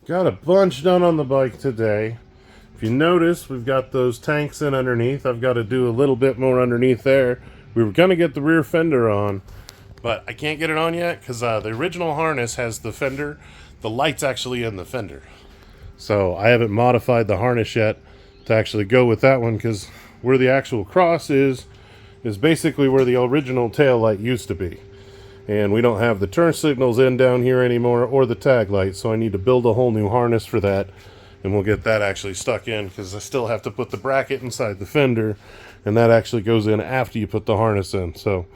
Got a bunch done on the bike today. If you notice, we've got those tanks in underneath. I've got to do a little bit more underneath there. We were going to get the rear fender on, but I can't get it on yet because the original harness has the fender. The light's actually in the fender. So I haven't modified the harness yet to actually go with that one, because where the actual cross is basically where the original tail light used to be. And we don't have the turn signals in down here anymore or the tag light, so I need to build a whole new harness for that, and we'll get that actually stuck in, because I still have to put the bracket inside the fender, and that actually goes in after you put the harness in. So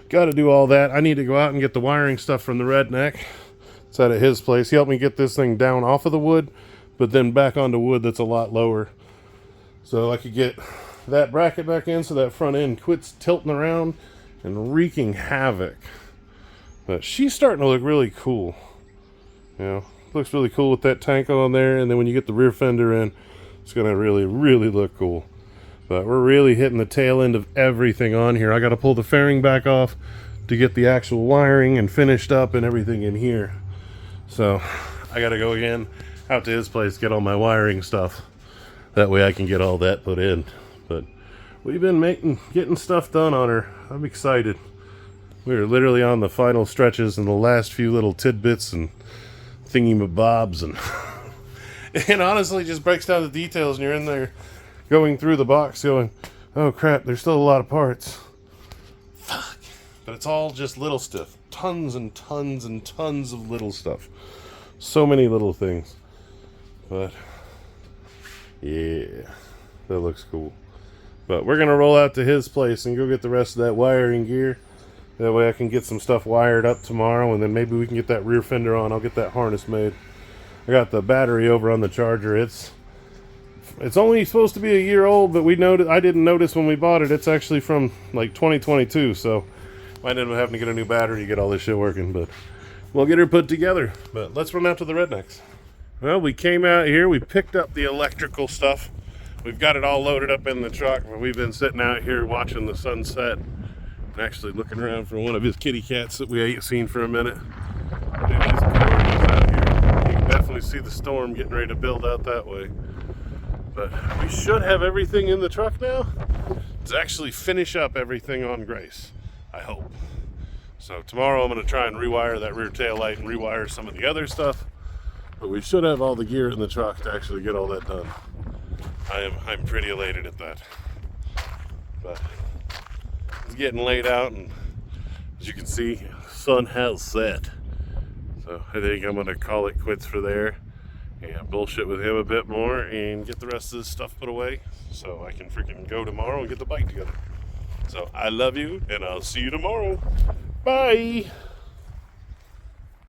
got to do all that. I need to go out and get the wiring stuff from the redneck. It's out at his place. He helped me get this thing down off of the wood, but then back onto wood that's a lot lower, so I could get that bracket back in so that front end quits tilting around and wreaking havoc. But she's starting to look really cool. You know, looks really cool with that tank on there, and then when you get the rear fender in, it's gonna really, really look cool. But we're really hitting the tail end of everything on here. I gotta pull the fairing back off to get the actual wiring and finished up and everything in here. So I gotta go again out to his place, get all my wiring stuff. That way I can get all that put in. But we've been getting stuff done on her. I'm excited. We're literally on the final stretches and the last few little tidbits and thingy-mabobs, and it honestly just breaks down the details, and you're in there going through the box going, oh crap, there's still a lot of parts. Fuck. But it's all just little stuff. Tons and tons and tons of little stuff. So many little things. But yeah, that looks cool. But we're gonna roll out to his place and go get the rest of that wiring gear. That way I can get some stuff wired up tomorrow, and then maybe we can get that rear fender on. I'll get that harness made. I got the battery over on the charger. It's only supposed to be a year old, but I didn't notice when we bought it. It's actually from like 2022, so I ended up having to get a new battery to get all this shit working. But we'll get her put together. But let's run out to the rednecks. Well, we came out here. We picked up the electrical stuff. We've got it all loaded up in the truck, but we've been sitting out here watching the sunset. Actually looking around for one of his kitty cats that we ain't seen for a minute. It is gorgeous out here. You can definitely see the storm getting ready to build out that way. But we should have everything in the truck now to actually finish up everything on Grace, I hope. So tomorrow I'm going to try and rewire that rear tail light and rewire some of the other stuff. But we should have all the gear in the truck to actually get all that done. I'm pretty elated at that. But it's getting late out, and as you can see, the sun has set. So I think I'm gonna call it quits for there and bullshit with him a bit more and get the rest of this stuff put away so I can freaking go tomorrow and get the bike together. So I love you, and I'll see you tomorrow. Bye.